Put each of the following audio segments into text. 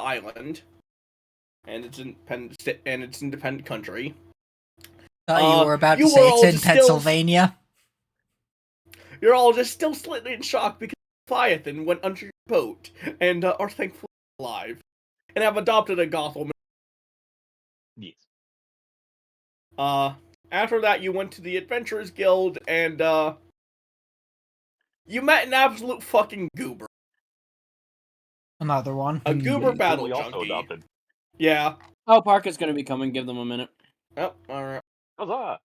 island, and it's independent country. You were about to say it's in Pennsylvania. You're all just still slightly in shock because Leviathan went under your boat and are thankfully alive, and have adopted a Gothel. Yes. After that, you went to the Adventurers Guild, and you met an absolute fucking goober. Another one. A goober battle we junkie. Also adopted. Yeah. Oh, Parker's gonna be coming. Give them a minute. Oh, alright. Huzzah!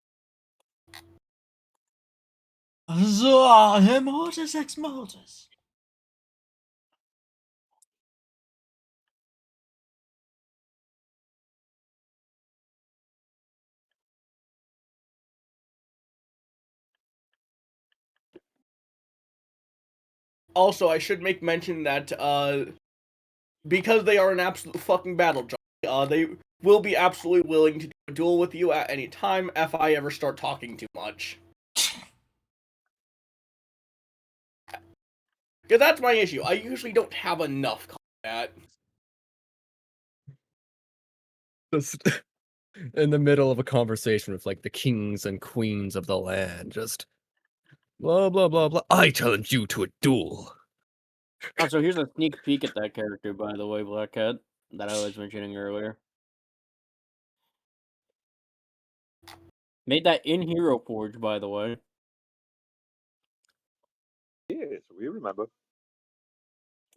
Huzzah! Immortus ex mortis. Also, I should make mention that, because they are an absolute fucking battle junkie, they will be absolutely willing to do a duel with you at any time if I ever start talking too much. Because that's my issue. I usually don't have enough combat. Just in the middle of a conversation with, like, the kings and queens of the land, just blah, blah, blah, blah. I challenge you to a duel. Oh, so here's a sneak peek at that character, by the way, Black Cat, that I was mentioning earlier. Made that in Hero Forge, by the way. Yes, we remember.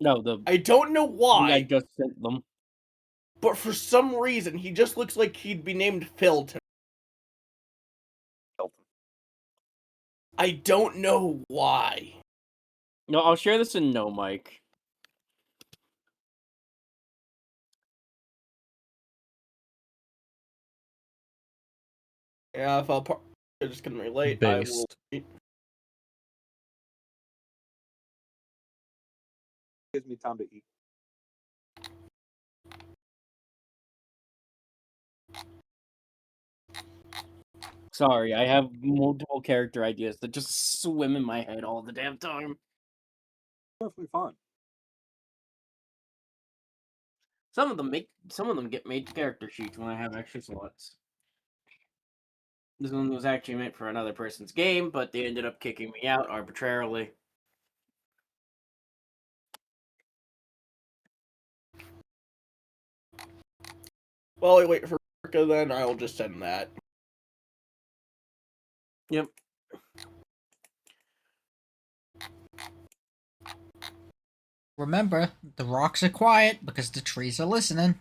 No, I don't know why. I just sent them. But for some reason, he just looks like he'd be named Phil to me. I don't know why. No, I'll share this in No Mic. Yeah, if I'll just gonna relate, Based. I will. Gives me time to eat. Sorry, I have multiple character ideas that just swim in my head all the damn time. Perfectly fine. Some of them get made to character sheets when I have extra slots. This one was actually meant for another person's game, but they ended up kicking me out arbitrarily. While I wait for Erica, then I'll just send that. Yep. Remember, the rocks are quiet because the trees are listening.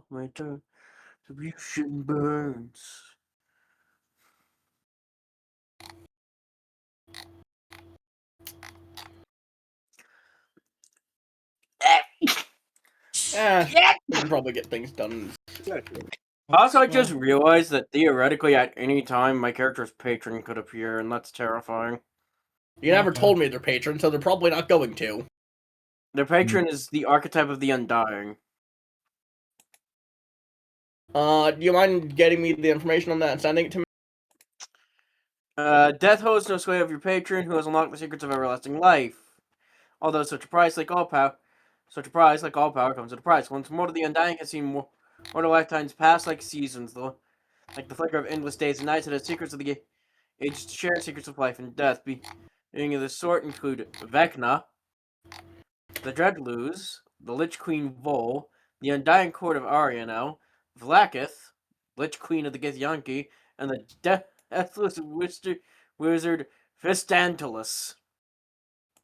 My turn. Distribution burns. Yeah, we can probably get things done. Also, I just realized that theoretically at any time my character's patron could appear, and that's terrifying. You never told me they're patrons, so they're probably not going to. Their patron is the archetype of the Undying. Do you mind getting me the information on that and sending it to me? Death holds no sway over your patron, who has unlocked the secrets of everlasting life. Although such a price, like all power, comes at a price. Once more, the Undying has seen more lifetimes pass like seasons, like the flicker of endless days and nights. It has secrets of the age, shared secrets of life and death. Being of this sort include Vecna, the Dreadlose, the Lich Queen Vol, the Undying Court of Arianel, Vlakith, Lich Queen of the Githyanki, and the Deathless Wizard Fistantilus.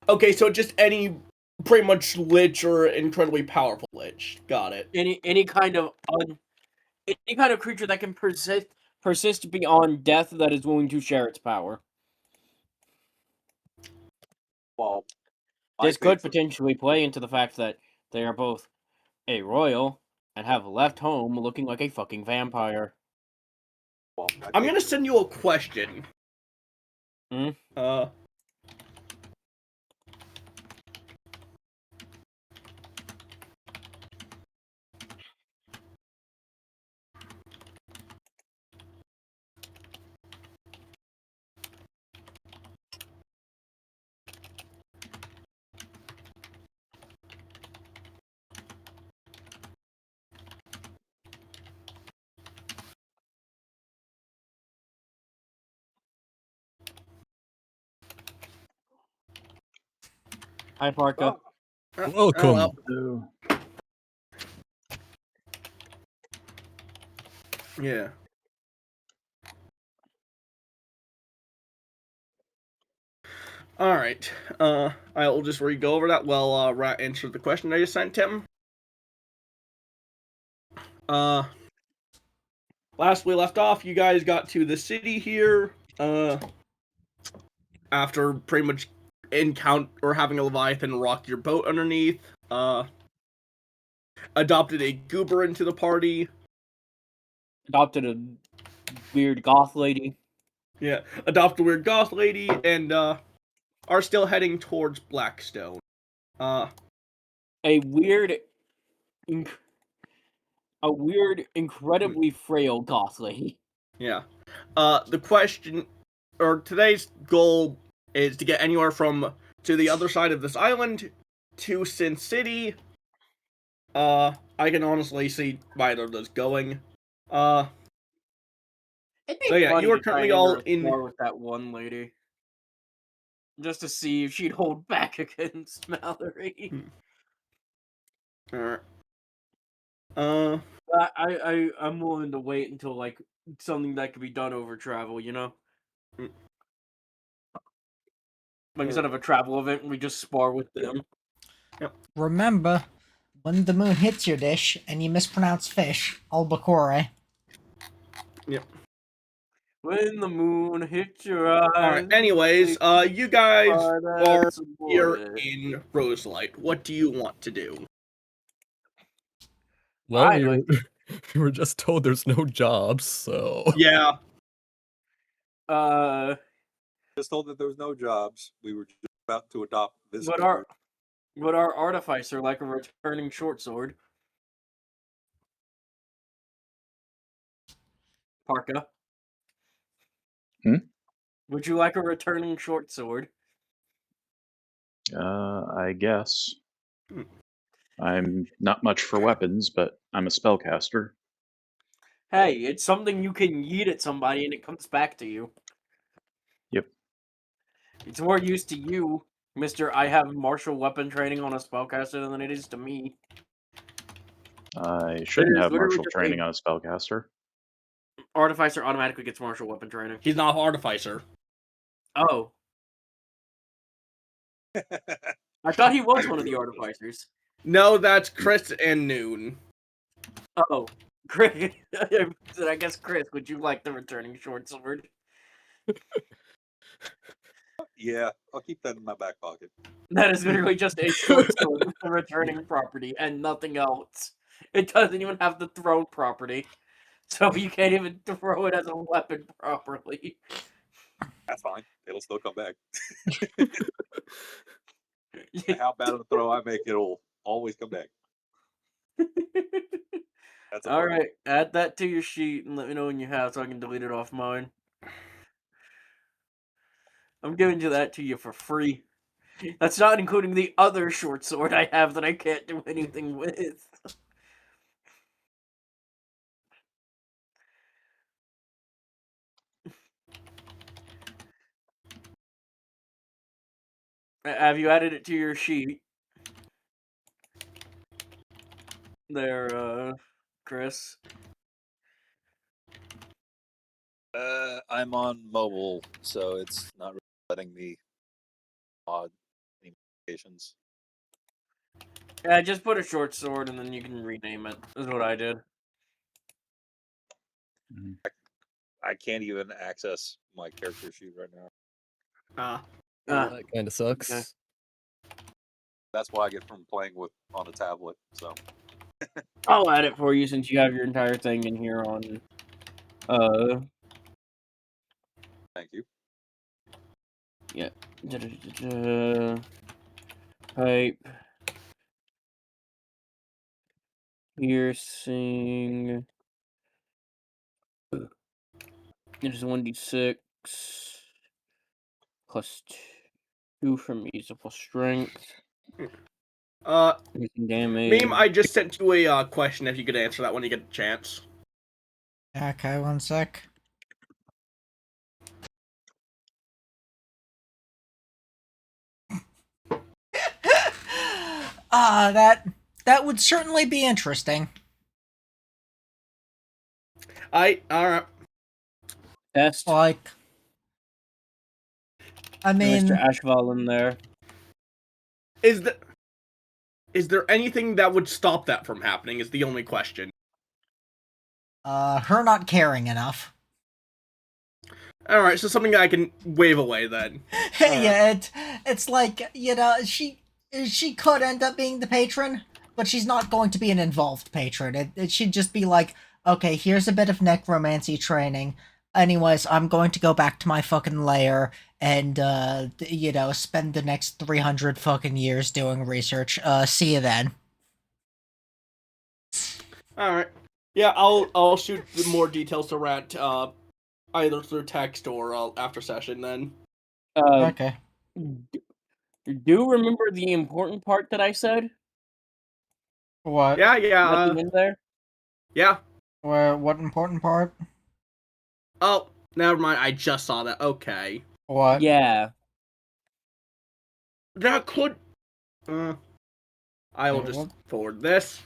Okay, so just any pretty much lich or incredibly powerful lich. Got it. Any kind of creature that can persist beyond death that is willing to share its power. Well, My This could patron. potentially play into the fact that they are both a royal and have left home looking like a fucking vampire. Well, my I'm gonna patron. send you a question. Hmm? Hi, Parka. Oh, Welcome. well. So, Yeah. All right. I'll just re-go over that while Rat answers the question I just sent him. Last we left off, you guys got to the city here. After pretty much having a Leviathan rock your boat underneath. Adopted a goober into the party. Adopted a weird goth lady. Yeah, adopt a weird goth lady, and are still heading towards Blackstone. A weird, incredibly frail goth lady. Yeah. The question, or today's goal, is to get anywhere from to the other side of this island to Sin City. I can honestly see either of those going. It'd be So yeah, funny you are to try currently and all enter a in. war with that one lady. Just to see if she'd hold back against Mallory. Uh, I'm willing to wait until like something that could be done over travel, you know? Mm. Like instead of a travel event, we just spar with them. Remember, when the moon hits your dish and you mispronounce fish, albacore. Yep. When the moon hits your eyes. Alright, anyways, you guys are that's here aborted. in Roselight. What do you want to do? Well, I'd like we were just told there's no jobs, so Yeah. just told that there was no jobs. We were just about to adopt this. But our artificer like a returning short sword. Parka. Would you like a returning short sword? I guess. Hmm. I'm not much for weapons, but I'm a spellcaster. Hey, it's something you can yeet at somebody and it comes back to you. Yep. It's more use to you, Mr. I have martial weapon training on a spellcaster than it is to me. I shouldn't is have literally martial just training on a spellcaster. Artificer automatically gets martial weapon training. He's not an artificer. Oh. I thought he was one of the artificers. No, that's Chris and Noon. Oh. Chris. I guess, Chris, would you like the returning short sword? Yeah, I'll keep that in my back pocket. That is literally just a short sword with the returning property and nothing else. It doesn't even have the thrown property. So you can't even throw it as a weapon properly. That's fine. It'll still come back. How bad of a throw I make, it'll always come back. That's a problem. Alright, add that to your sheet and let me know when you have so I can delete it off mine. I'm giving you that to you for free. That's not including the other short sword I have that I can't do anything with. Have you added it to your sheet? There, Chris. I'm on mobile, so it's not really letting me mod any modifications. Yeah, just put a short sword and then you can rename it. Is what I did. I can't even access my character sheet right now. Ah. Ah, that kind of sucks. okay. That's why I get from playing with on a tablet. So I'll add it for you since you have your entire thing in here on. thank you. Yeah. Da-da-da-da. Pipe. Piercing. It is 1d6 plus 2 from ease plus strength. Piercing damage. Meme, I just sent you a question if you could answer that when you get a chance. Okay, one sec. That would certainly be interesting. Alright. Test. Like, I mean, Mr. Ashval in there. Is there anything that would stop that from happening is the only question. her not caring enough. Alright, so something I can wave away then. Yeah, it's like, you know, she could end up being the patron, but she's not going to be an involved patron. It should just be like, okay, here's a bit of necromancy training. Anyways, I'm going to go back to my fucking lair and, you know, spend the next 300 fucking years doing research. See you then. Alright. Yeah, I'll shoot more details to Rat, either through text or after session then. Okay. Do remember the important part that I said? What? Nothing in there? Yeah. What important part? Oh, never mind, I just saw that. Okay. What? Yeah. That could... I will just forward this.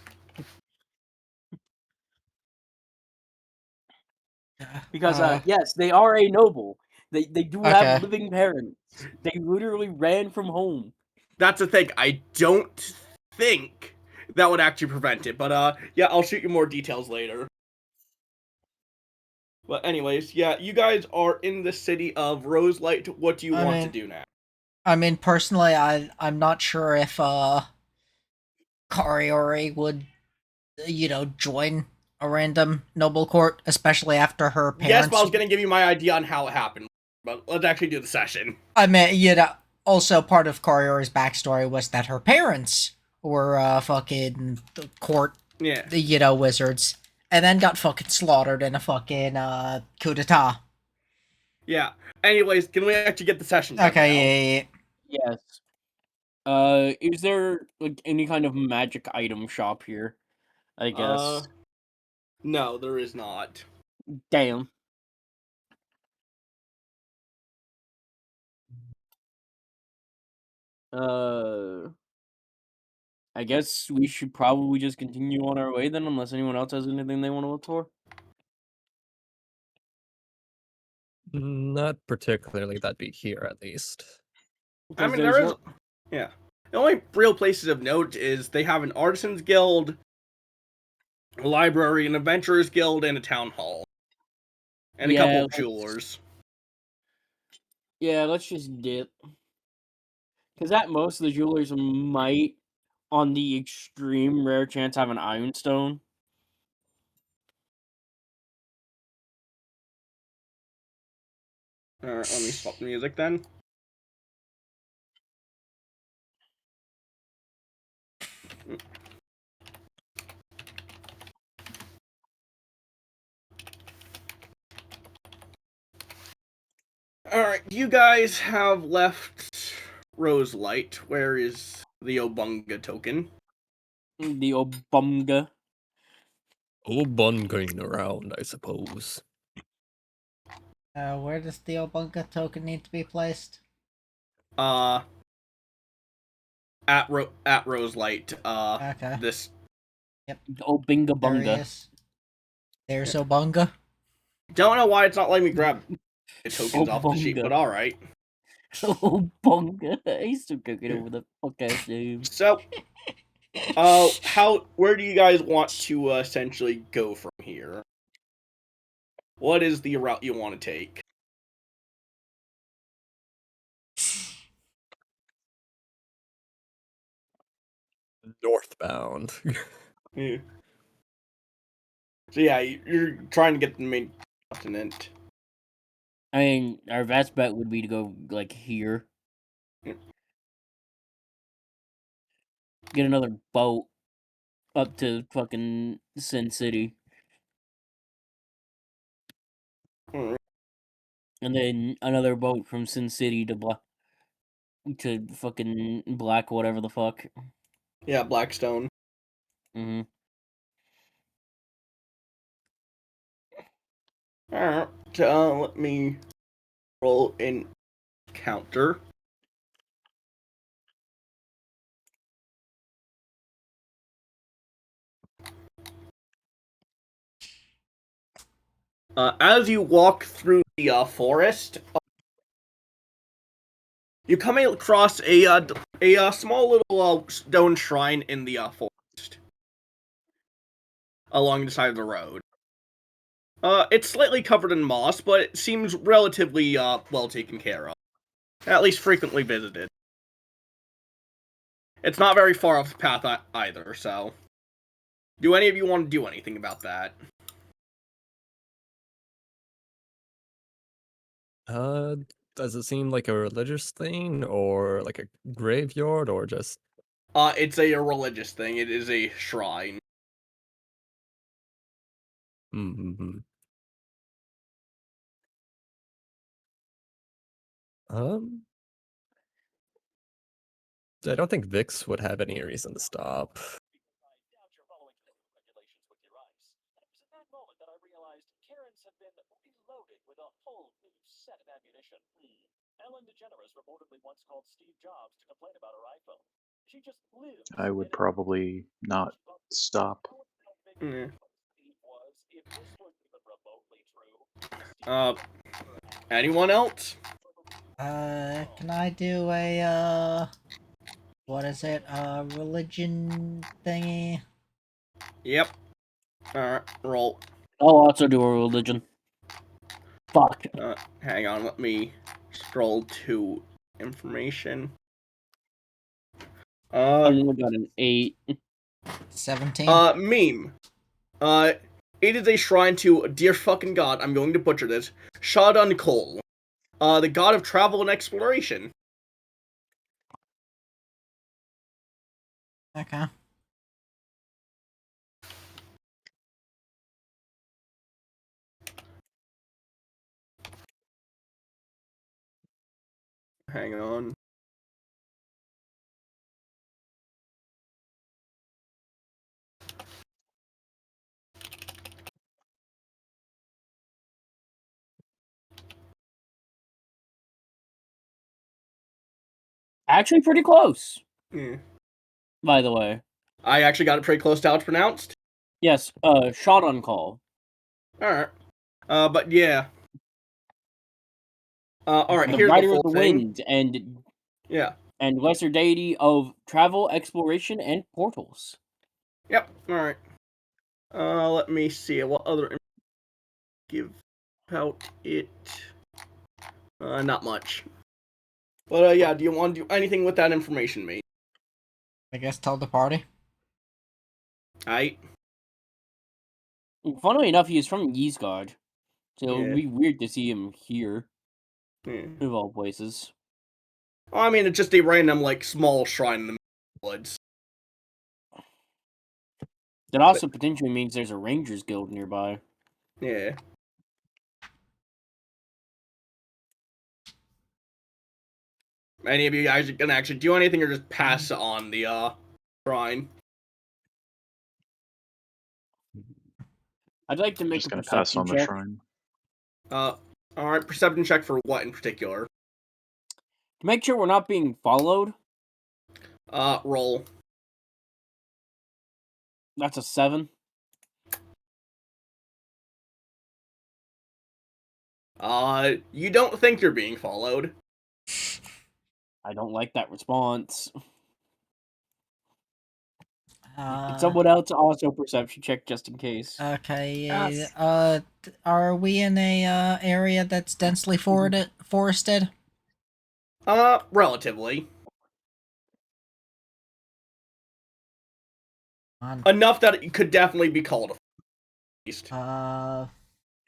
Because, yes, they are a noble. They do Okay. have living parents. They literally ran from home. That's the thing, I don't think that would actually prevent it, but yeah, I'll shoot you more details later. But anyways, yeah, you guys are in the city of Roselight. What do you want to do now? I mean, personally, I'm not sure if Kariori would, you know, join a random noble court, especially after her parents. Yes, but I was gonna give you my idea on how it happened. But let's actually do the session. I mean, you know, also part of Kariori's backstory was that her parents were fucking court, Yeah. you know, wizards, and then got fucking slaughtered in a fucking coup d'etat. Yeah. Anyways, can we actually get the session done now? Okay, yeah. Yes. Is there like any kind of magic item shop here? I guess. No, there is not. Damn. I guess we should probably just continue on our way then, unless anyone else has anything they want to look for. Not particularly, that'd be here at least. I Because mean, there's there is... one- Yeah. The only real places of note is they have an Artisans Guild, a library, an Adventurers Guild, and a town hall. And a couple of jewelers. Yeah, let's just dip. Because at most, the jewelers might, on the extreme rare chance, have an ironstone. Alright, let me swap the music then. Alright, you guys have left Roselight. Where is the Obunga token? The Obunga. Oh, bun going around, I suppose. Where does the Obunga token need to be placed? At Roselight. Okay. This... Obinga There he Bunga. is. There's Obunga. Don't know why it's not letting me grab the tokens off the sheet, Obunga. but alright. Obunga. He's still cooking over the fuck ass name. So, where do you guys want to essentially go from here? What is the route you want to take? Northbound. Yeah. So yeah, you're trying to get the main continent. I mean, our best bet would be to go like here. Yeah. Get another boat up to fucking Sin City. Alright. And then another boat from Sin City to fucking Black whatever the fuck. Yeah, Blackstone. Mm-hmm. Alright, let me roll in counter. As you walk through the forest, you come across a small little stone shrine in the forest along the side of the road. It's slightly covered in moss, but it seems relatively well taken care of. At least frequently visited. It's not very far off the path either, so... Do any of you want to do anything about that? Does it seem like a religious thing, or like a graveyard, or just... It's a religious thing. It is a shrine. Mm-hmm. Um, I don't think Vix would have any reason to stop. I would probably not stop. Mm. Anyone else? Can I do a, what is it, religion thingy? Yep. Alright, roll. I'll also do a religion. Fuck. Hang on, let me scroll to information. I only got an 8. 17? Meme. It is a shrine to, dear fucking god, I'm going to butcher this, Shadun Kol, the god of travel and exploration. Okay. Hang on. Actually, pretty close. Hmm. By the way, I actually got it pretty close to how it's pronounced. yes. Shot on call. Alright. But yeah. Alright, The here's the rider of full the thing. wind Yeah. and lesser deity of travel, exploration, and portals. Yep, alright. Let me see, what other give out it? Not much. But, yeah, do you want to do anything with that information, mate? I guess tell the party. Aight. Funnily enough, he is from Ysgard, so it Yeah. would be weird to see him here, Yeah. of all places. Well, I mean, it's just a random, like, small shrine in the woods. That also potentially means there's a Rangers Guild nearby. Yeah. Any of you guys are gonna actually do anything or just pass on the, shrine? I'd like to make Just a gonna pass perception on the check shrine. Alright, perception check for what in particular? to make sure we're not being followed. Roll. That's a 7. You don't think you're being followed. I don't like that response. Can Uh, someone else also perception check just in case? okay, Yes. are we in a, area that's densely forested? Relatively. Enough that it could definitely be called a feast.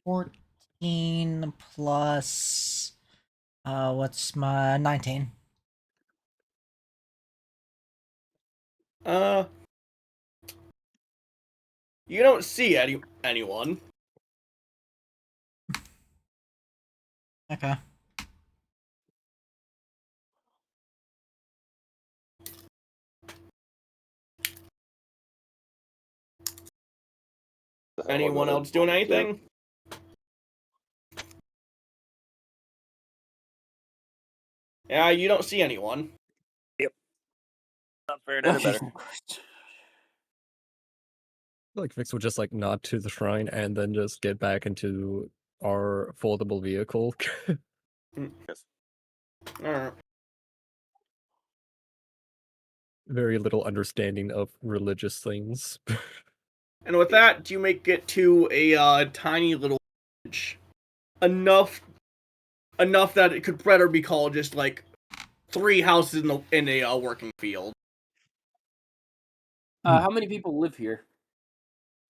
14 plus what's my 19? You don't see anyone. Okay. The hell Anyone am I else doing gonna do? anything? Yeah, you don't see anyone. Not faring Oh, any better. Jesus Christ. Like Vix would just like nod to the shrine and then just get back into our foldable vehicle. Yes. Alright. Very little understanding of religious things. And with that, you make it to a tiny little village. Enough that it could better be called just like 3 houses in a working field. How many people live here?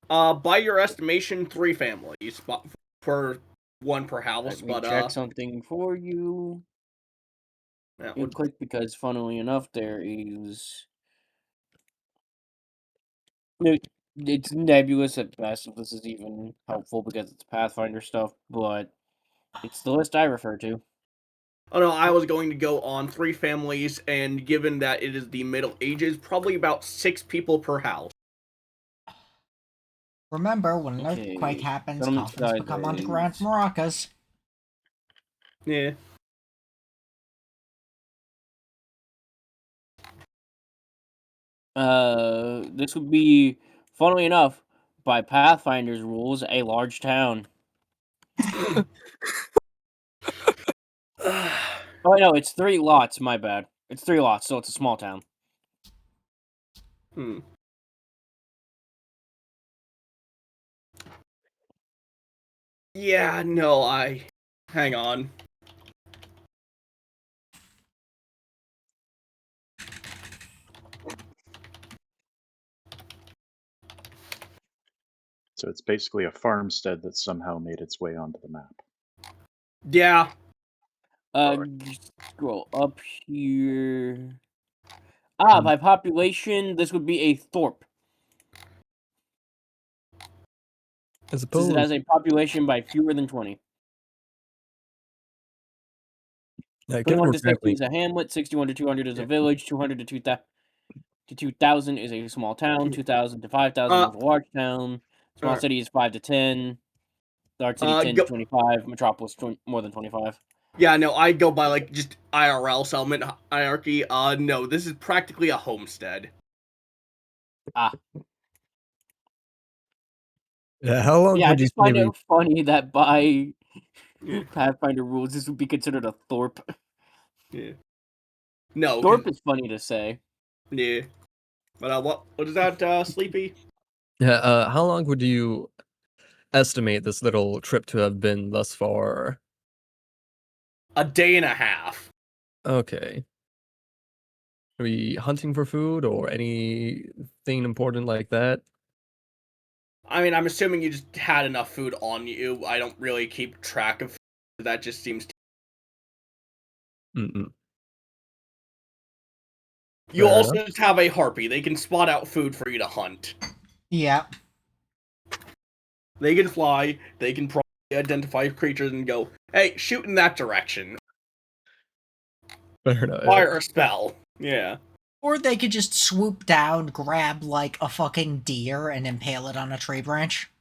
By your estimation, 3 families, for 1 per house. Let me But check something for you. yeah, You click because, funnily enough, there is. It's nebulous at best if this is even helpful because it's Pathfinder stuff, but it's the list I refer to. oh no, I was going to go on 3 families, and given that it is the Middle Ages, probably about 6 people per house. Remember, when an Okay, earthquake happens, settlement coffins become underground sideways. maracas. Yeah. This would be, funnily enough, by Pathfinder's rules, a large town. Oh no, it's 3 lots. My bad. It's 3 lots, so it's a small town. Hmm. Yeah, no, hang on. So it's basically a farmstead that somehow made its way onto the map. Yeah. Scroll up here. Hmm. By population, this would be a thorp. I Since it suppose. has a population by fewer than 20. Given 21 we're to 60 traveling, is a hamlet, 61 to 200 is a village, 200 to 2,000 is a small town, 2,000 to 5,000 Uh, is a large town, small alright. city is 5 to 10, large city 10 to Go. 25, metropolis more than 25. Yeah, no, I go by like just IRL settlement hierarchy. No, this is practically a homestead. Ah, how long yeah, I would you just say find we? it funny that by Yeah, Pathfinder rules, this would be considered a thorp. yeah. No, cause Thorp is funny to say. yeah. But what is that, Sleepy? Yeah. How long would you estimate this little trip to have been thus far? A day and a half. Okay. Are we hunting for food or anything important like that? I mean, I'm assuming you just had enough food on you. I don't really keep track of food. That just seems. Mm-mm. You Fair enough. also just have a harpy. They can spot out food for you to hunt. Yeah. They can fly. They can probably identify creatures and go, "Hey, shoot in that direction." Fair enough. Fire a spell. Yeah. Or they could just swoop down, grab like a fucking deer, and impale it on a tree branch.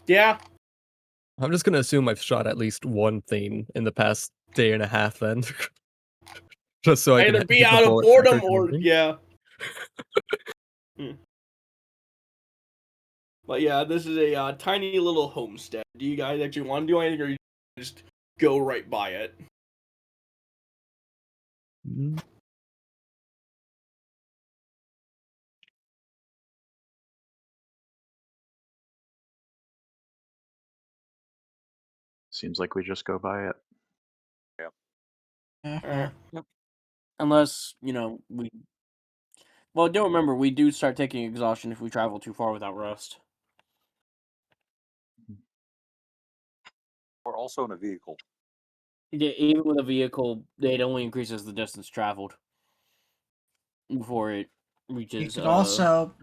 Yeah. I'm just gonna assume I've shot at least one thing in the past day and a half then. Just so I can Either be get the out of bullet tracker boredom or going. yeah. Hmm. But yeah, this is a tiny little homestead. Do you guys actually want to do anything, or you just go right by it? Mm. Seems like we just go by it. Mhm. Alright. Unless, we Well, don't remember, we do start taking exhaustion if we travel too far without rest. We're also in a vehicle. Yeah, even with a vehicle, it only increases the distance traveled before it You reaches. could also,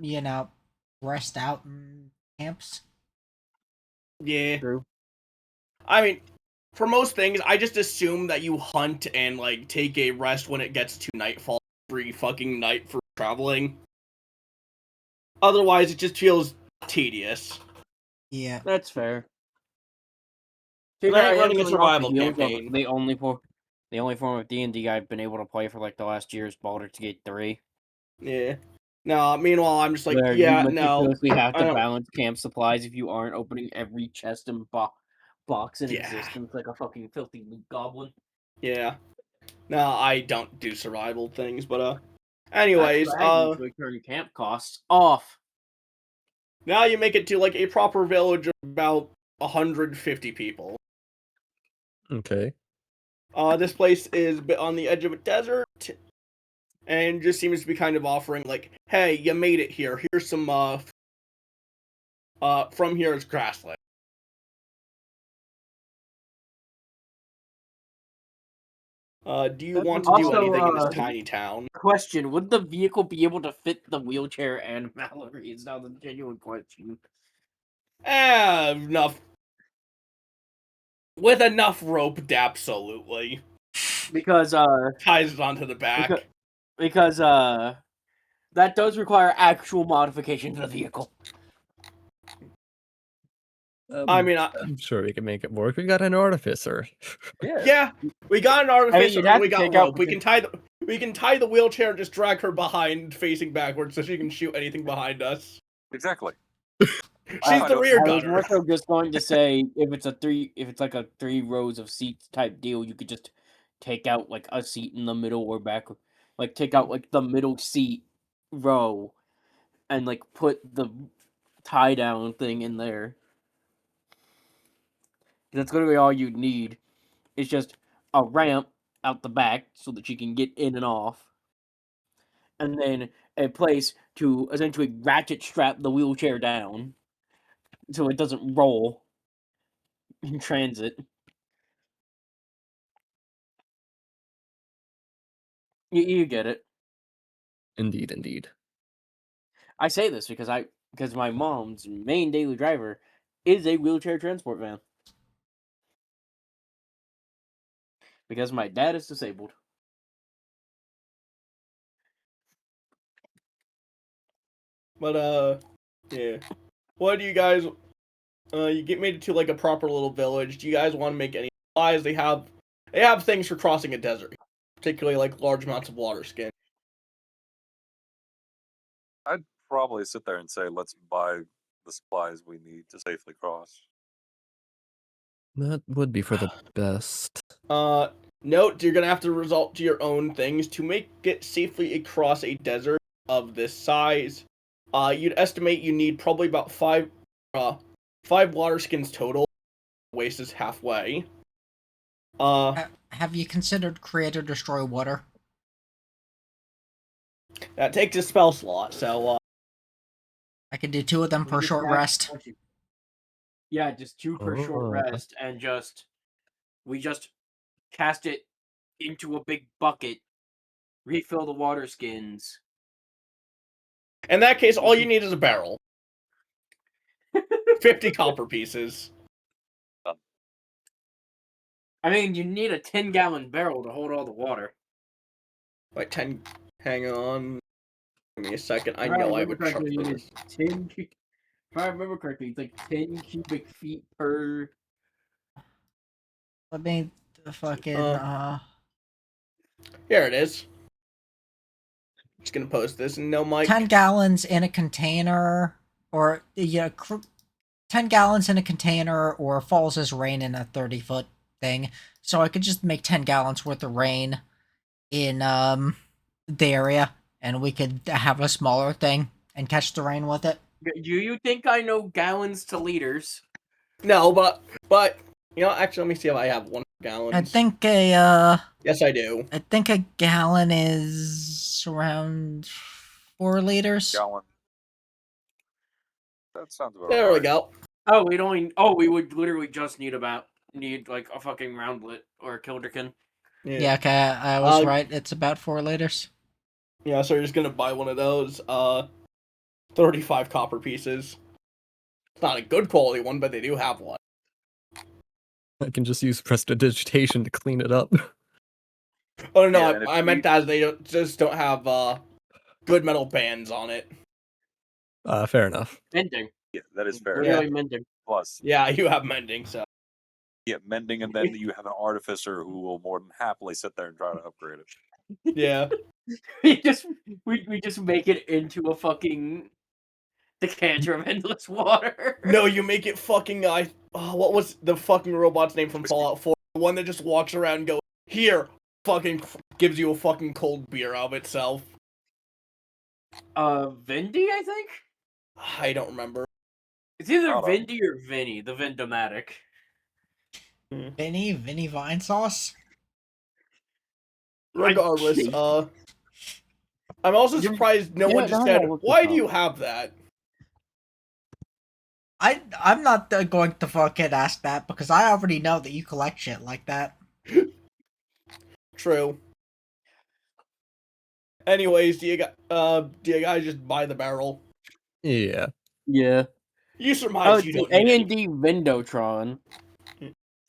rest out in camps. Yeah. True. I mean, for most things, I just assume that you hunt and like take a rest when it gets to nightfall every fucking night for traveling. Otherwise, it just feels tedious. Yeah. That's fair. To And be fair, I ain't I am running a coming off the survival heels of campaign. the only form of D&D I've been able to play for like the last year is Baldur's Gate 3. Yeah. No, meanwhile, I'm just like, Where you yeah, no. meticulously have I to don't. balance camp supplies if you aren't opening every chest and box in Yeah. existence like a fucking filthy loot goblin. Yeah. No, I don't do survival things, but That's anyways, what I do to turn camp costs off. now you make it to like a proper village of about 150 people. Okay. This place is a bit on the edge of a desert, and just seems to be kind of offering like, hey, you made it here. Here's some from here is grassland. Do you want to do Also, anything in this tiny town? Question: would the vehicle be able to fit the wheelchair and Mallory? Is now the genuine question. Enough. With enough rope, absolutely. Because Ties it onto the back. because that does require actual modification to the vehicle. I mean, I'm sure we can make it work. We got an artificer. yeah, we got an artificer you'd and have we to got take out rope. We can tie the wheelchair and just drag her behind, facing backwards, so she can shoot anything behind us. Exactly. She's the rear I was gunner. more so just going to say if it's like a 3 rows of seats type deal, you could just take out like a seat in the middle or back, like take out like the middle seat row, and like put the tie down thing in there. That's going to be all you'd need. It's just a ramp out the back so that you can get in and off, and then a place to essentially ratchet strap the wheelchair down so it doesn't roll in transit. You get it. Indeed, indeed. I say this because my mom's main daily driver is a wheelchair transport van. Because my dad is disabled. But yeah. What do you guys? You get made it to like a proper little village. Do you guys want to make any supplies? They have things for crossing a desert, particularly like large amounts of water skin. I'd probably sit there and say, let's buy the supplies we need to safely cross. That would be for the best. Note you're gonna have to resort to your own things to make it safely across a desert of this size. You'd estimate you need probably about five water skins total. Waste is halfway. Have you considered create or destroy water? That takes a spell slot, so I could do 2 of them per short rest. Yeah, just 2 per short rest, and we just cast it into a big bucket, refill the water skins. in that case, all you need is a barrel. 50 copper pieces. I mean, you need a 10-gallon barrel to hold all the water. Wait, 10. Hang on. Give me a second. I If I know I have remember a chart correctly, for it this. is 10. If I remember correctly, it's like 10 cubic feet per. Let me fucking Here it is. Just gonna post this and no mic. 10 gallons in a container, or 10 gallons in a container, or falls as rain in a 30-foot thing. So I could just make 10 gallons worth of rain in the area, and we could have a smaller thing and catch the rain with it. Do you think I know gallons to liters? No, but actually, let me see if I have 1 gallon. I think a Yes, I do. I think a gallon is around 4 liters. Gallon. That sounds about There right. we go. Oh, we would literally just need like a fucking roundlet or a kilderkin. Yeah, okay, I was Uh, right. It's about 4 liters. Yeah, so you're just gonna buy one of those. 35 copper pieces. It's not a good quality one, but they do have one. I can just use prestidigitation to clean it up. Oh no, Yeah, and if I meant that they just don't have good metal bands on it. Fair enough. Mending. Yeah, that is fair. Literally mending. Plus, Yeah, you have mending, so yeah, mending, and then you have an artificer who will more than happily sit there and try to upgrade it. yeah. we just make it into a fucking decanter of endless water. No, you make it fucking what was the fucking robot's name from Whiskey. Fallout 4? The one that just walks around and goes, "Here," fucking gives you a fucking cold beer of itself. Vindy, I think? I don't remember. It's either Hold on. Vindy or Vinny, the Vindomatic. Vinny Vine Sauce? Regardless, I'm also surprised no one just said, "Why do you have that?" I'm not going to fucking ask that because I already know that you collect shit like that. True. Anyways, do you guys just buy the barrel? Yeah. Yeah. You Oh, surmise it's you the don't need any. A&D Vindotron.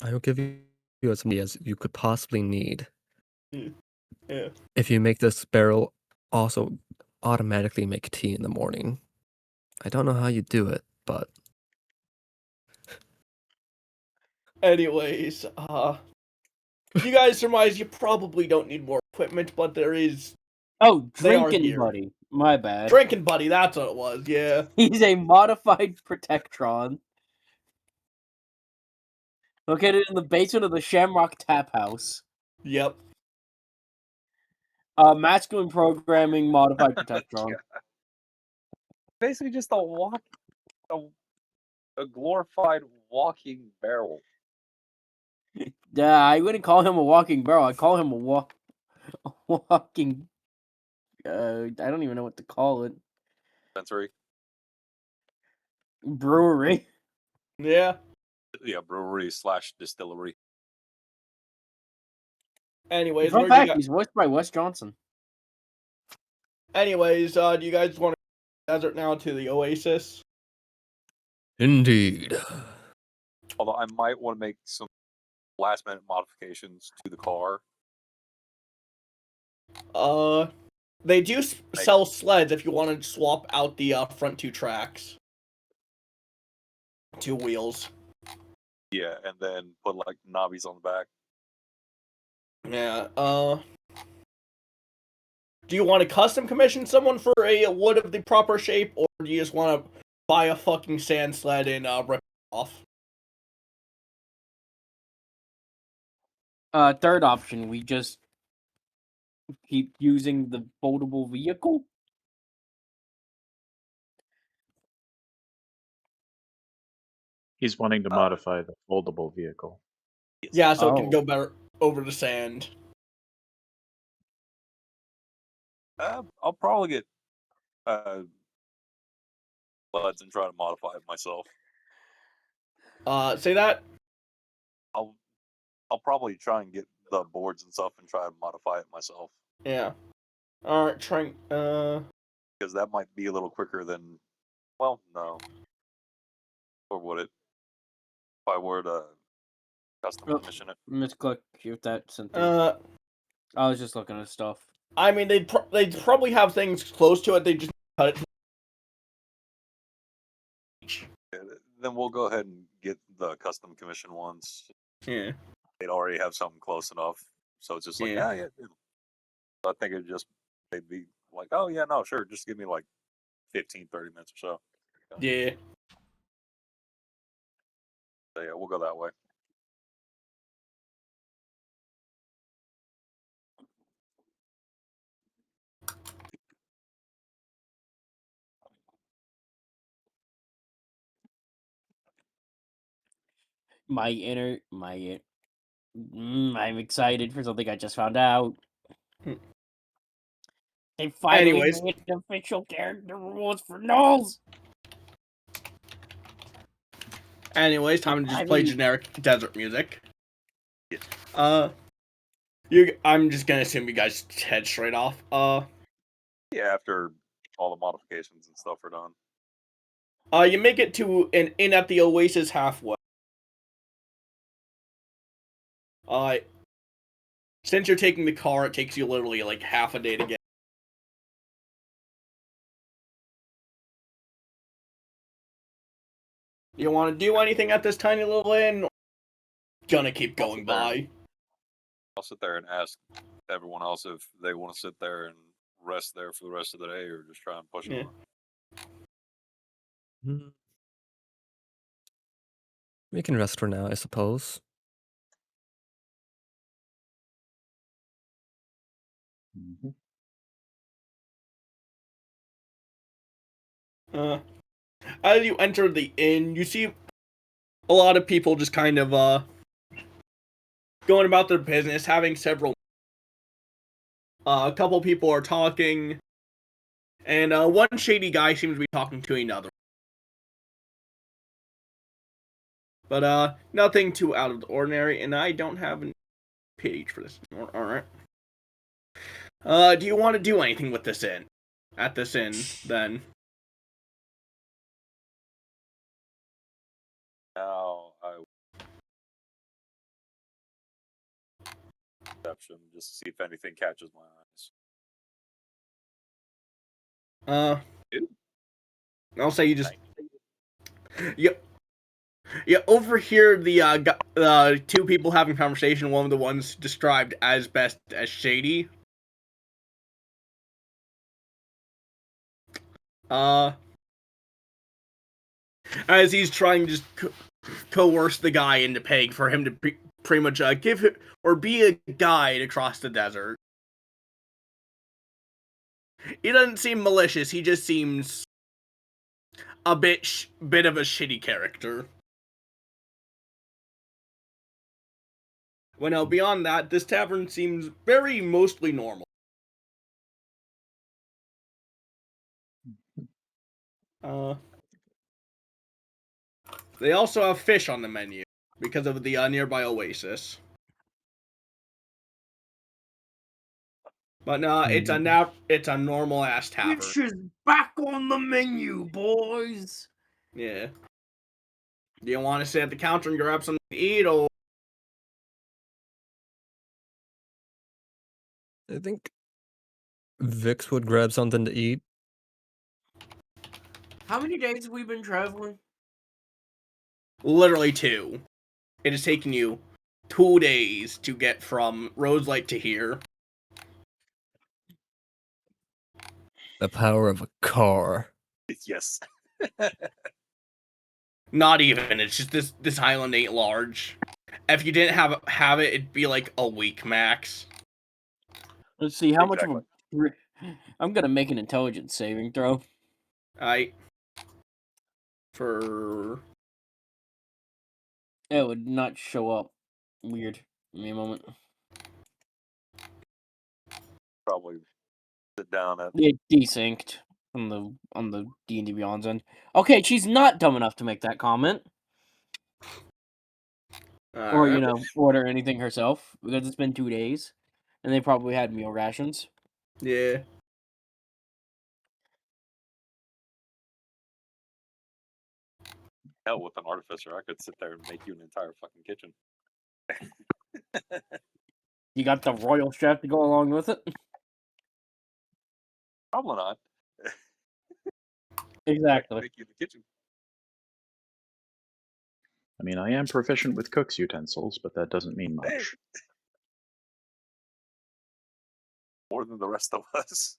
I will give you as many as you could possibly need. Yeah. If you make this barrel also automatically make tea in the morning. I don't know how you do it, but Anyways, you guys surmise you probably don't need more equipment, but there is Oh, They are Drinking here. Buddy. My bad. Drinking Buddy. That's what it was. Yeah. He's a modified Protectron. Located in the basement of the Shamrock Tap House. Yep. Masculine programming modified Protectron. Yeah. Basically, just a glorified walking barrel. Yeah, I wouldn't call him a walking barrel. I'd call him a walking. I don't even know what to call it. Sensory. Brewery. Yeah. Yeah, brewery / distillery. Anyways, Fun where do you fact: guys? he's voiced by Wes Johnson. Anyways, do you guys want to desert now to the Oasis? indeed. Although I might want to make some last-minute modifications to the car. They do sell sleds if you want to swap out the front 2 tracks. 2 wheels. Yeah, and then put like knobbies on the back. Yeah. Do you want to custom commission someone for a wood of the proper shape, or do you just want to buy a fucking sand sled and rip it off? Third option: we just keep using the foldable vehicle. He's wanting to modify the foldable vehicle. Yeah, so it can Oh. go better over the sand. I'll probably get buds and try to modify it myself. Say that? I'll probably try and get the boards and stuff and try to modify it myself. Yeah. Alright, trying, Because that might be a little quicker than, well, no. Or would it? If I were to custom commission it. Let's click if that something. I was just looking at stuff. I mean, they'd probably have things close to it, they just cut it. Then we'll go ahead and get the custom commission ones. Yeah. They'd already have something close enough. So it's just like, Yeah. I think they'd be like, oh yeah, no, sure, just give me like 15, 30 minutes or so. Yeah. So yeah, we'll go that way. I'm excited for something I just found out. They finally Anyways. made official character rules for gnolls. Anyways, time to just play Finally. generic desert music. Yes. I'm just gonna assume you guys head straight off. Yeah, after all the modifications and stuff are done. You make it to an inn at the Oasis halfway. Since you're taking the car, it takes you literally like half a day to get. You want to do anything at this tiny little inn? Or gonna keep going by. I'll sit there and ask everyone else if they want to sit there and rest there for the rest of the day, or just try and push Yeah. Hmm. We can rest for now, I suppose. Mhm. As you enter the inn, you see a lot of people just kind of going about their business, having several. A couple people are talking, and one shady guy seems to be talking to another. But nothing too out of the ordinary, and I don't have a page for this anymore. Alright. Do you want to do anything with this inn? At this inn, then? Now I perception just to see if anything catches my eyes. Ew. I'll say you just. Yeah, over here, the two people having conversation, one of the ones described as best as shady. As he's trying to just coerce the guy into paying for him to pretty much give it, or be a guide across the desert. He doesn't seem malicious, he just seems a bit of a shitty character. Well, now, beyond that, this tavern seems very mostly normal. They also have fish on the menu because of the nearby oasis. But no, it's a normal ass tavern. Fish is back on the menu, boys. Yeah. Do you want to sit at the counter and grab something to eat, or? I think Vix would grab something to eat. How many days have we been traveling? Literally 2. It is taking you 2 days to get from Roselight to here. The power of a car. Yes. Not even. It's just this island ain't large. If you didn't have it, it'd be like a week max. Let's see how Exactly. much of a. I'm gonna make an intelligence saving throw. For It would not show up. Weird. Give me a moment. Probably sit down at It desynced on the D&D Beyond's end. Okay, she's not dumb enough to make that comment. Or, order anything herself, because it's been 2 days. And they probably had meal rations. Yeah. hell with an artificer. I could sit there and make you an entire fucking kitchen. You got the royal chef to go along with it? Probably not. Exactly. Make you the kitchen. I mean, I am proficient with cook's utensils, but that doesn't mean Hey. much. More than the rest of us.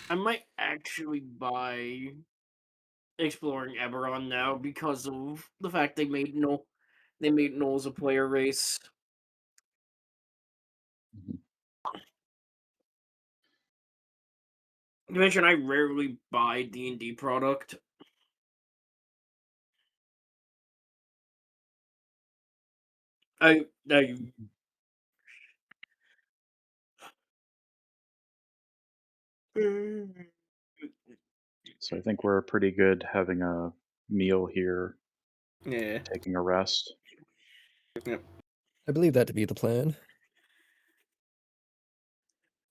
I might actually buy Exploring Eberron now because of the fact they made Knowles a player race. You mentioned I rarely buy D&D product. I So I think we're pretty good having a meal here, Yeah. taking a rest. I believe that to be the plan.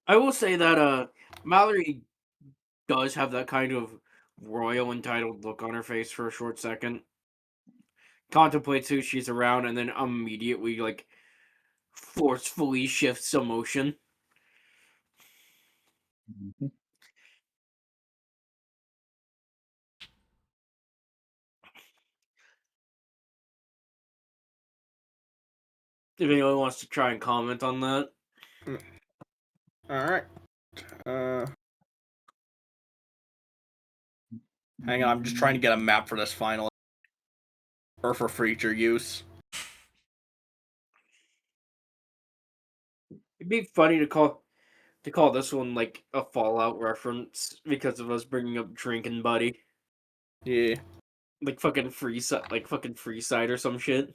I will say that Mallory does have that kind of royal entitled look on her face for a short second. Contemplates who she's around and then immediately like forcefully shifts emotion. Mhm. If anyone wants to try and comment on that. All right. Hang on, I'm just trying to get a map for this finally, or for future use. It'd be funny to call this one like a Fallout reference because of us bringing up Drinking Buddy. Yeah. Like fucking Freeside or some shit.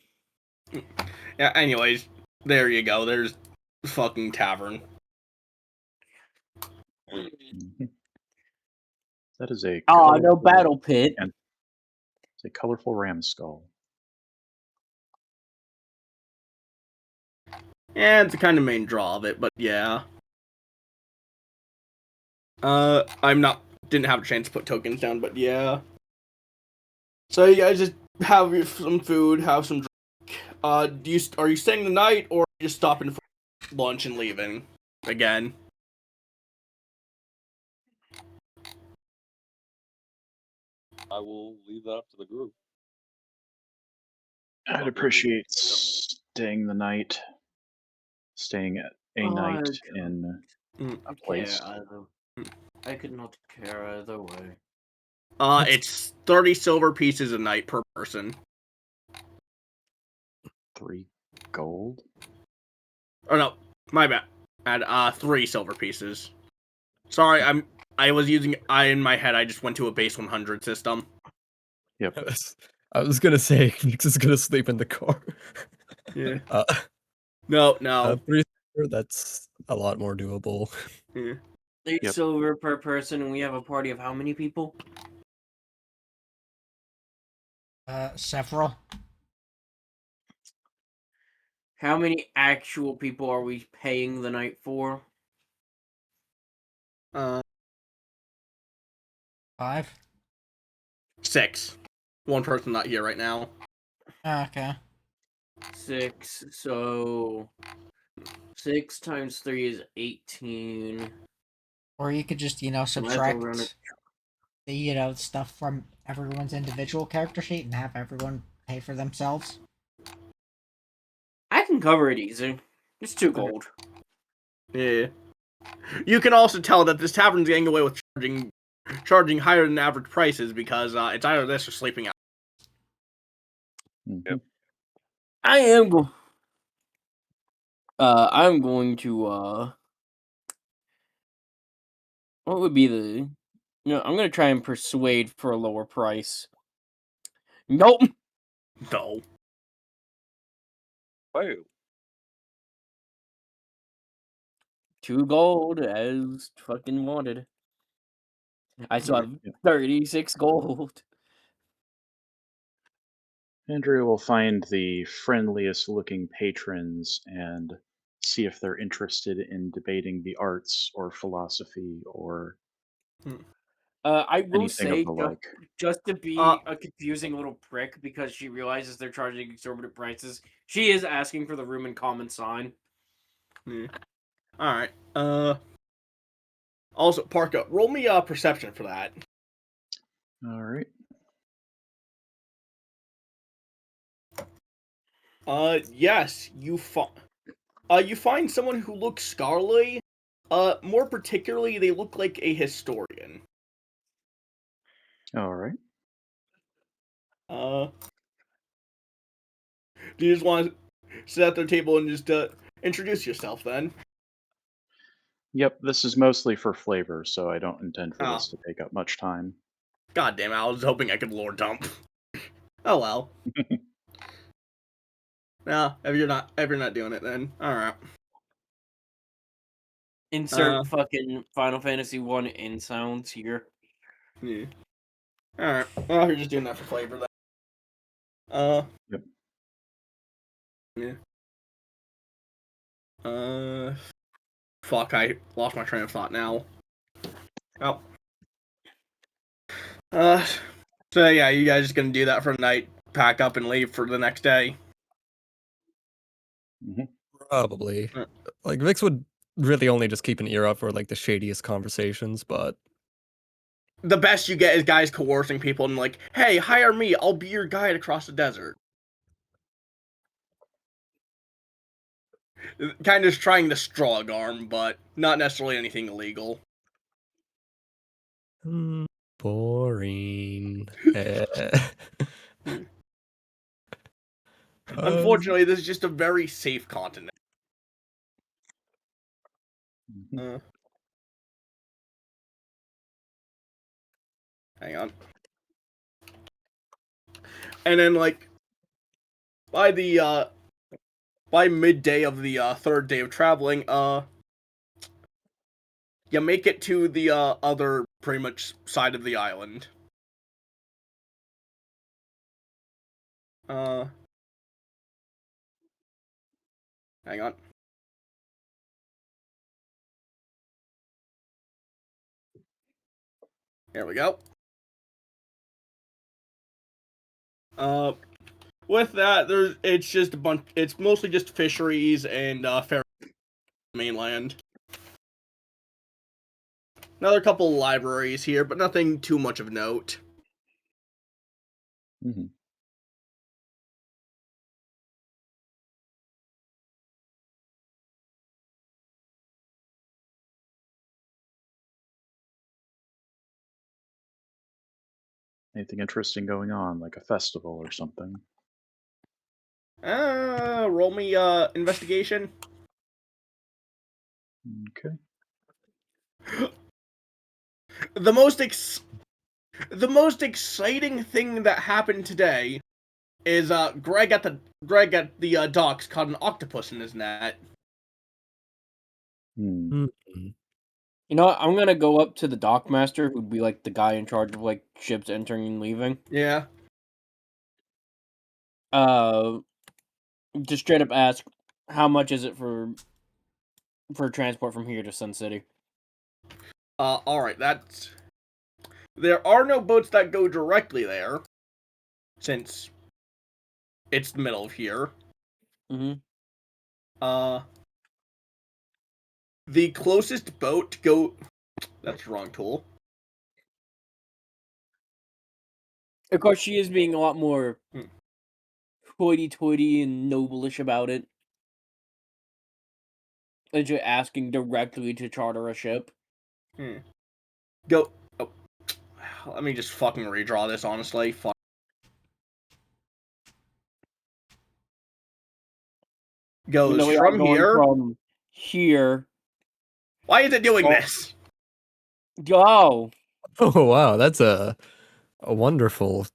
Yeah. Anyways, there you go. There's fucking tavern. Mhm. That is a Oh, no colorful, battle pit. and it's a colorful ram skull. Yeah, it's the kind of main draw of it, but yeah. Didn't have a chance to put tokens down, but yeah. So you guys just have some food, have some drink. Are you staying the night, or are you just stopping for lunch and leaving again? I will leave that up to the group. I'd appreciate staying the night, staying at a night in a place. I could not care either way. It's 30 silver pieces a night per person. 3 gold. Oh no, my bad. At 3 silver pieces. Sorry, in my head I just went to a base 100 system. Yep. I was gonna say Nix is gonna sleep in the car. Yeah. Uh, No. 3 silver, that's a lot more doable. Yeah. 8 Yep. silver per person, and we have a party of how many people? Several. How many actual people are we paying the night for? 5. 6. One person not here right now. Okay. 6, so 6 times 3 is 18. Or you could just, subtract the, stuff from everyone's individual character sheet and have everyone pay for themselves. I can cover it easy. It's 2 gold. Yeah. You can also tell that this tavern's getting away with charging higher than average prices because it's either this or sleeping out. Mhm. I am going. I'm going to. What would be the? No, I'm gonna try and persuade for a lower price. Nope. No. Wow. 2 gold as fucking wanted. I still have Yep. 36 gold. Andrea will find the friendliest looking patrons and see if they're interested in debating the arts or philosophy or I will anything of say the like. just to be a confusing little prick because she realizes they're charging exorbitant prices. She is asking for the room in common sign. Yeah. All right. Also, Parka, roll me a perception for that. All right. Yes, you find someone who looks scholarly. More particularly, they look like a historian. All right. Do you just want to sit at their table and just introduce yourself then? Yep, this is mostly for flavor, so I don't intend for Oh, this to take up much time. god damn it, I was hoping I could lore dump. Oh well. No, if you're not doing it, then all right. Insert fucking Final Fantasy 1 in sounds here. Yeah. All right. Well, you're just doing that for flavor, then. Yep. Yeah. Fuck! I lost my train of thought now. Oh. So yeah, you guys just gonna do that for the night, pack up and leave for the next day. Probably. Uh. Like Vix would really only just keep an ear out for like the shadiest conversations, but The best you get is guys coercing people and like, hey, hire me, I'll be your guide across the desert. Kind of trying to strong arm, but not necessarily anything illegal. boring. Unfortunately, this is just a very safe continent. Hang on. And then, like, by midday of the third day of traveling, you make it to the other pretty much side of the island. Hang on. There we go. With that, it's mostly just fisheries and fair mainland. Another couple libraries here, but nothing too much of note. Anything interesting going on, like a festival or something? Roll me investigation. Okay. The most exciting thing that happened today is Greg at the docks caught an octopus in his net. You know what? I'm gonna go up to the dockmaster, who'd be like the guy in charge of like ships entering and leaving. Yeah. Just straight up ask, how much is it for transport from here to Sun City? Alright, there are no boats that go directly there, since it's the middle of here. The closest boat that's the wrong tool. Of course, she is being a lot more hoity-toity and noblish about it. And just asking directly to charter a ship. Go. Oh, let me just fucking redraw this, honestly. Fuck. Goes from here. From here. Why is it doing this? Go. Oh wow, that's a wonderful.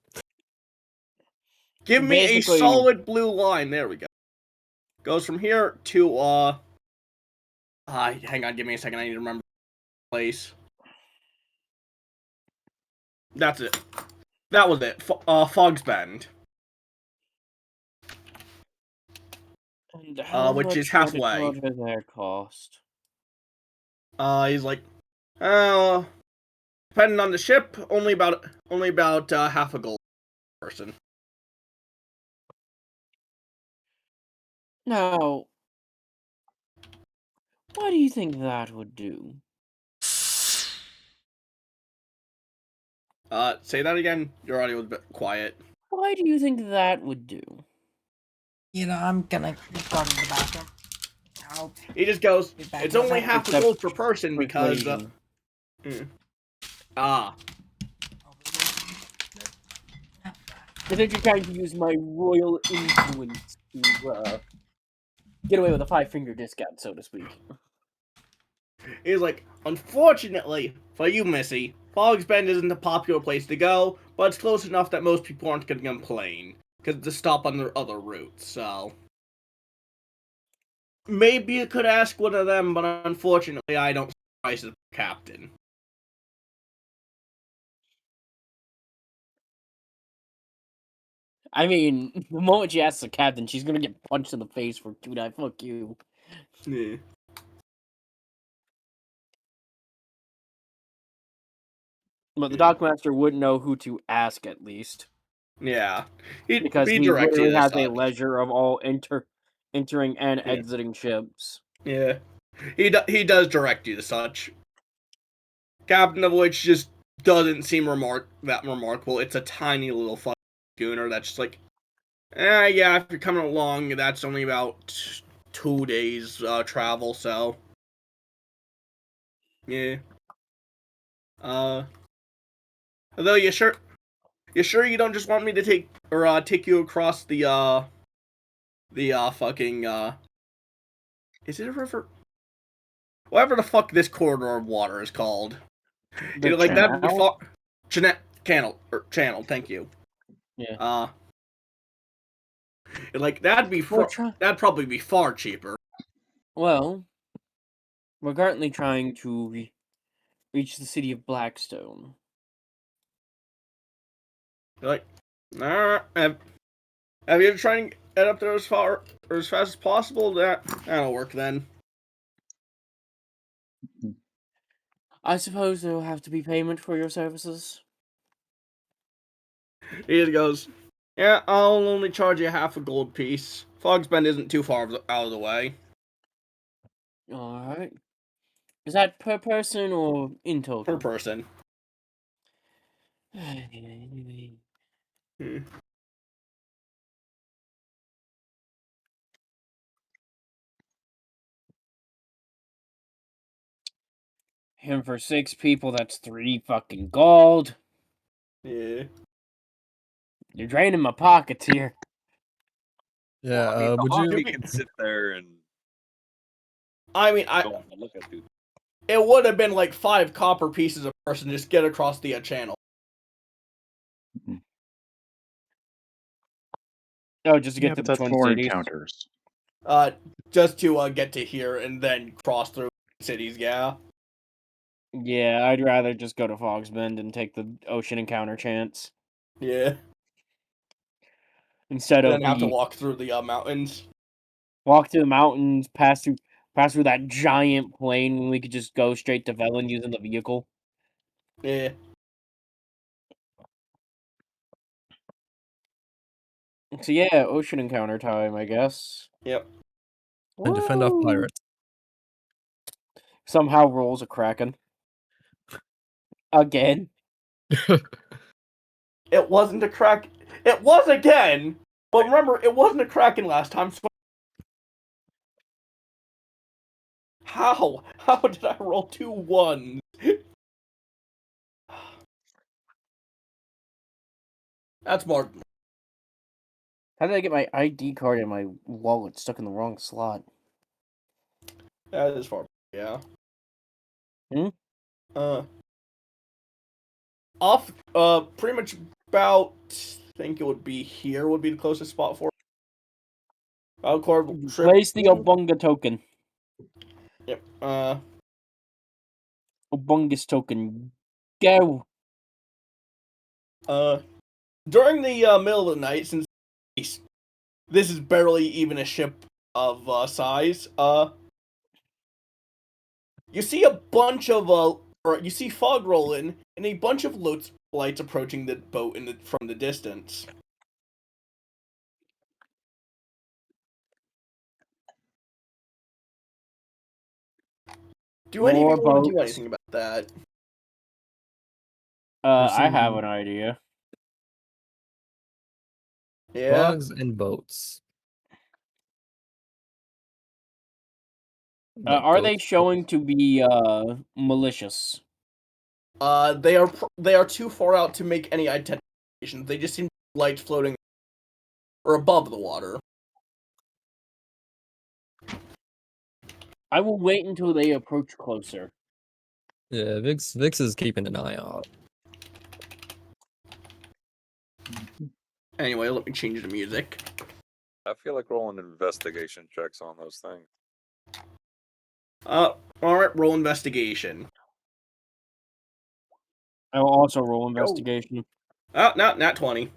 Give me a solid blue line. There we go. Goes from here to hang on, give me a second. I need to remember the place. That's it. That was it. Fog's Bend. And how which is halfway. What does that cost? He's like, depending on the ship, only about half a gold per person. Now, what do you think that would do? Say that again. Your audio was a bit quiet. Why do you think that would do? You know, I'm gonna go to the bathroom. He just goes, it's only half a gold per person because... I think you're trying to use my royal influence to get away with a 5-finger discount, so to speak. He's like, unfortunately for you, Missy, Fog's Bend isn't a popular place to go, but it's close enough that most people aren't going to complain, because it's a stop on their other routes, so... maybe you could ask one of them, but unfortunately, I don't price as captain. I mean, the moment she asks the captain, she's gonna get punched in the face for dude, I fuck you. Yeah. But the Yeah. Dockmaster wouldn't know who to ask at least. Yeah. He'd Because be he direct you literally to has a such. ledger of all entering and Yeah. exiting ships. Yeah. He does direct you to such. Captain of which just doesn't seem that remarkable. It's a tiny little fucking schooner that's just like, yeah, if you're coming along, that's only about 2 days travel, so. Yeah. Although you sure you don't just want me to take you across the fucking is it a river? Whatever the fuck this corridor of water is called. The Like that'd be channel? far. Channel. Thank you. Yeah. Like that'd probably be far cheaper. Well, we're currently trying to reach the city of Blackstone. Like, have you ever tried to get up there as far or as fast as possible? That'll work then. I suppose there will have to be payment for your services. He just goes, yeah, I'll only charge you half a gold piece. Fogsbend isn't too far out of the way. Alright. Is that per person or in total? Per person. Hmm. Him for 6 people, that's 3 fucking gold. Yeah. You're draining my pockets here. Yeah, Well, I mean, the would hobby you? can sit there and I mean, don't want to look at it. it would have been like 5 copper pieces a person just get across the channel. Oh, just to get Yeah, to but the that's Twin 4 Cities. encounters. Just to get to here and then cross through cities. Yeah. Yeah, I'd rather just go to Fogsbend and take the ocean encounter chance Yeah. instead And of then have to the walk through the mountains. walk to the mountains, pass through that giant plane when we could just go straight to Velen using the vehicle. Yeah. So yeah, ocean encounter time, I guess. Yep. And defend off Woo! pirates. Somehow rolls a kraken. Again. It wasn't a crack. It was again. But remember, it wasn't a kraken last time. So how? How did I roll 2 1s? That's more. How did I get my ID card and my wallet stuck in the wrong slot? That is far. Yeah. Hmm? Off. Pretty much about. I think it would be here. Would be the closest spot for. Trip. Place the Obunga token. Yep. Obungus token. Go. During the middle of the night, since this is barely even a ship of size, you see a bunch of or you see fog roll in, and a bunch of lights approaching the boat from the distance. Do any of More you want to do boats. anything about that? I have Some an idea. Yeah. bugs and boats. Like Are they goats. showing to be malicious? They are too far out to make any identification. They just seem lights floating or above the water. I will wait until they approach closer. Yeah, Vix is keeping an eye out. Anyway, let me change the music. I feel like rolling investigation checks on those things. Alright, roll investigation. I will also roll investigation. Oh, no, not 20.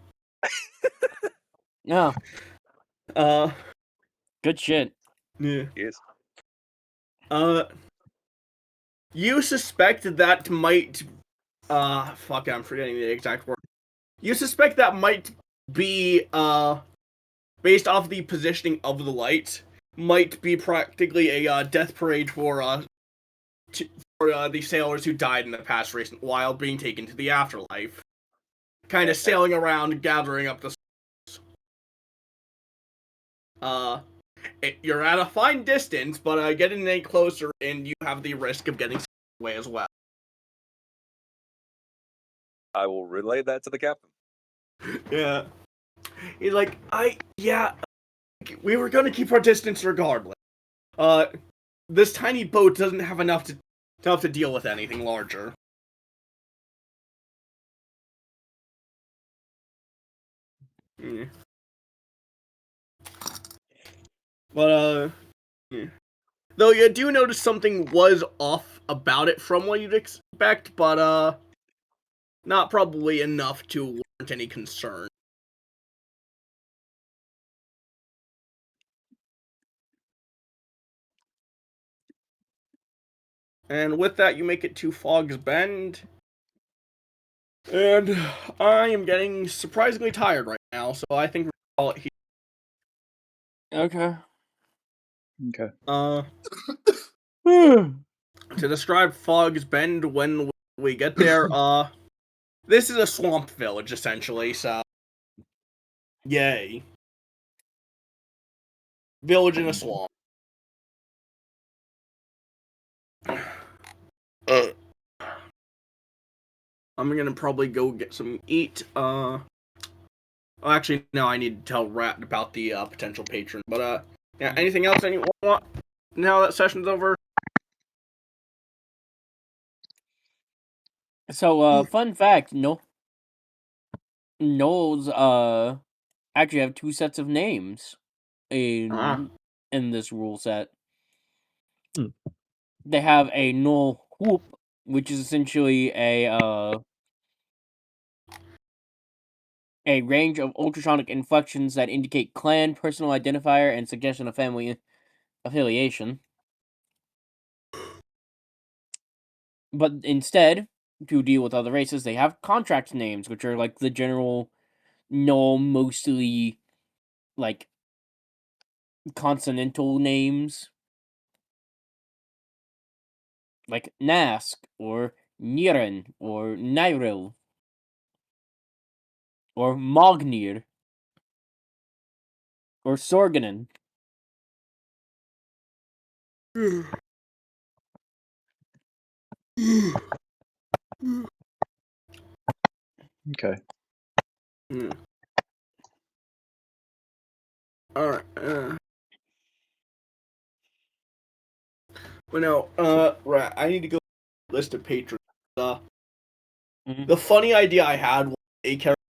Yeah, Uh, good shit. yeah. Yes. You suspect that might, fuck, I'm forgetting the exact word. You suspect that might be, based off the positioning of the light, might be practically a, death parade for the sailors who died in the past recent while being taken to the afterlife. Kind of sailing around, gathering up the you're at a fine distance, but getting any closer and you have the risk of getting away as well. I will relay that to the captain. Yeah. He's like, we were gonna keep our distance regardless. This tiny boat doesn't have enough to deal with anything larger. Yeah. But, yeah. Though you do notice something was off about it from what you'd expect, but, not probably enough to warrant any concern. And with that, you make it to Fog's Bend. And I am getting surprisingly tired right now, so I think we'll call it here. Okay. Okay. To describe Fog's Bend when we get there, this is a swamp village, essentially, so... Yay. Village in a swamp. I'm gonna probably go get some eat, Oh, actually, no, I need to tell Rat about the, potential patron, but, yeah, anything else anyone want now that session's over? So, fun fact, Knowles, actually have two sets of names in this rule set. Hmm. They have a Null Whoop, which is essentially a range of ultrasonic inflections that indicate clan, personal identifier, and suggestion of family affiliation. But instead, to deal with other races, they have contract names, which are like the general Null, mostly like consonantal names. Like Nask, or Niren, or Nyril, or Mognir, or Sorganen. Okay. Alright, well, no, right, I need to go list of patrons. Mhm. The funny idea I had was a character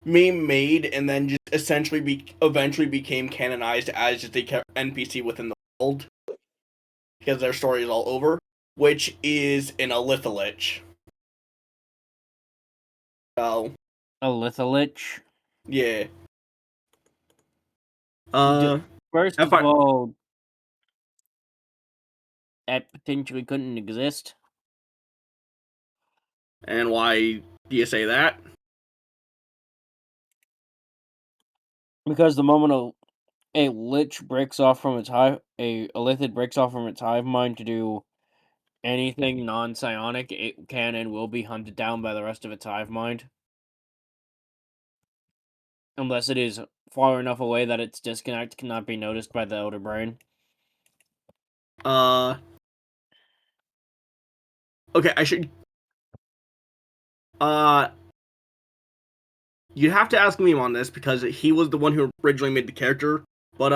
meme made and then just essentially eventually became canonized as just a NPC within the world because their story is all over, which is an Elithalich. So, A Lithalich. yeah. First if of I- all, that potentially couldn't exist. And why do you say that? Because the moment a lich breaks off from its hive, a Lithid breaks off from its hive mind to do anything non-psionic, it can and will be hunted down by the rest of its hive mind. Unless it is far enough away that its disconnect cannot be noticed by the Elder Brain. Okay, I should... you'd have to ask me on this because he was the one who originally made the character, but,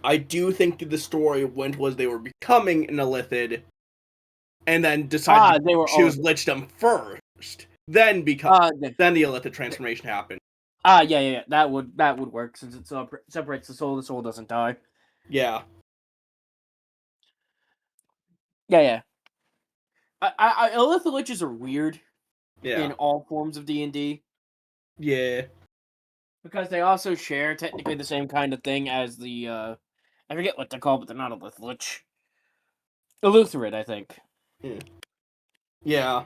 I do think the story went was they were becoming an Elithid, and then decided they were choose Lichdom first, then the Elithid transformation happened. Yeah. That would work since it separates the soul. The soul doesn't die. Yeah. Yeah. Illithid Liches are weird Yeah. in all forms of D&D Yeah. because they also share technically the same kind of thing as the I forget what they're called, but they're not Illithid Lich. Eleutherid, I think. Yeah.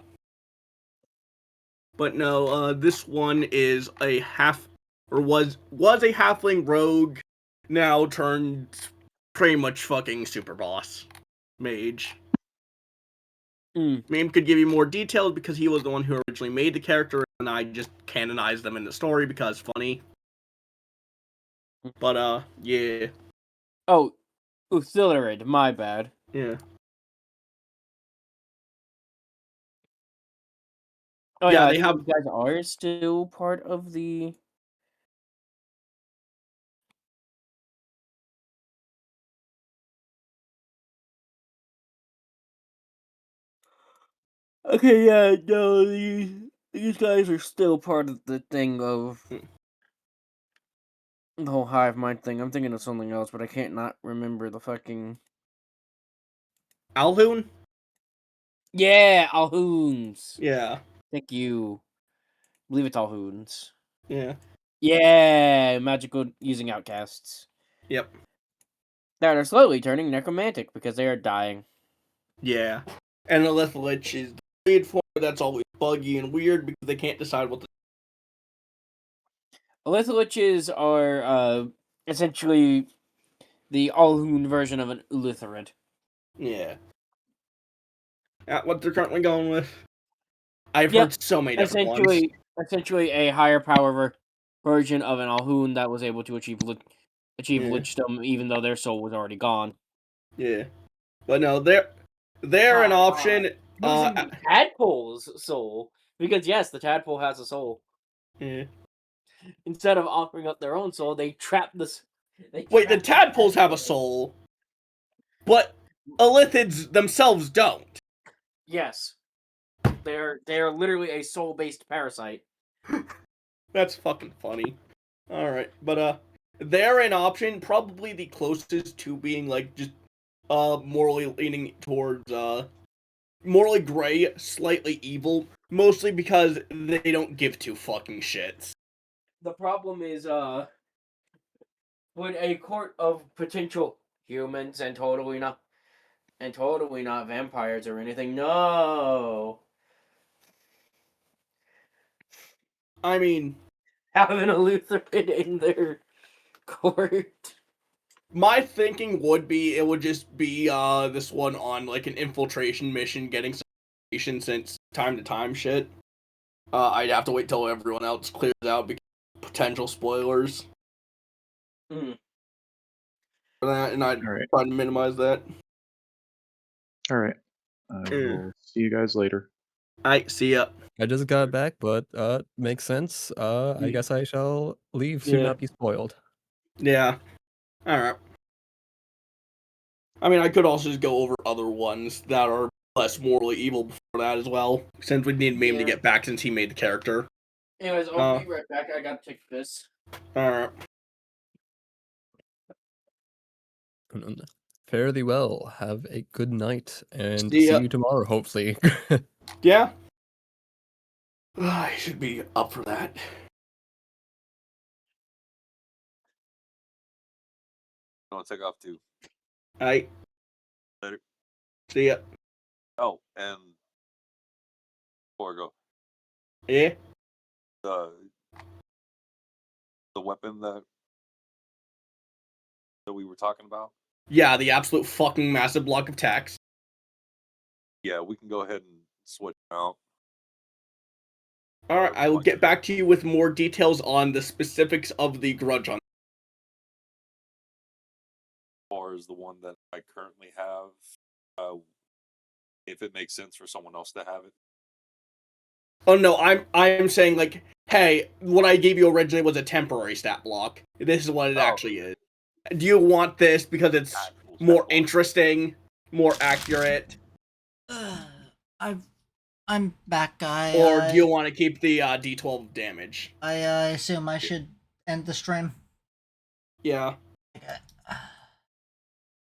But no, this one is a was a halfling rogue, now turned pretty much fucking super boss mage. Mame could give you more details because he was the one who originally made the character, and I just canonized them in the story because funny. But yeah. Oh, Uthillerid, my bad. Yeah. Oh Yeah, yeah, I they think have. these guys are still part of the. Okay, yeah, no, these guys are still part of the thing of the whole hive mind thing. I'm thinking of something else, but I can't not remember the fucking. Alhoon? Yeah, Alhoons. Yeah. Thank you. I believe it's Alhoons. Yeah. Yeah, magical using outcasts. Yep. That are slowly turning necromantic because they are dying. Yeah. And the Lich is the lead form that's always buggy and weird because they can't decide what to. Liches are essentially the Alhoon version of an Eleutherid. Yeah. What they're currently going with. I've Yep. heard so many different ones. Essentially a higher power version of an Alhoon that was able to achieve Yeah. lichdom even though their soul was already gone. Yeah. But no, they're an option. Using the tadpole's soul. Because yes, the tadpole has a soul. Yeah. Instead of offering up their own soul, they trap this. Wait, the tadpoles have a soul, but Illithids themselves don't. Yes. They're literally a soul-based parasite. That's fucking funny. Alright, but they're an option, probably the closest to being like just morally leaning towards morally gray, slightly evil, mostly because they don't give two fucking shits. The problem is, would a court of potential humans and totally not vampires or anything, no. I mean, Having a Lutheran in their court. my thinking would be it would just be this one on like an infiltration mission getting some information since time to time shit. I'd have to wait till everyone else clears out because potential spoilers. Mm. For that, and I'd Alright. try to minimize that. Alright. I will see you guys later. Alright, see ya. I just got back, but makes sense. I guess I shall leave to Yeah. not be spoiled. Yeah. Alright. I mean, I could also just go over other ones that are less morally evil before that as well, since we need Mame to get back since he made the character. Anyways, I'll be right back. I gotta take this. Alright. Fare thee well. Have a good night, and See see ya. you tomorrow, hopefully. Yeah. I should be up for that. I want to take off too. Alright. Later. See ya. Oh, and before I go, Yeah. the weapon that we were talking about. Yeah, the absolute fucking massive block of tax. Yeah, we can go ahead and switch out. Alright, I will get back to you with more details on the specifics of the grudge on. As far as the one that I currently have, if it makes sense for someone else to have it. Oh no, I'm saying like, hey, what I gave you originally was a temporary stat block. This is what it actually is. Do you want this because it's more interesting, more accurate? I'm back, guy. Or do you want to keep the D12 damage? I assume I should end the stream. Yeah. Okay.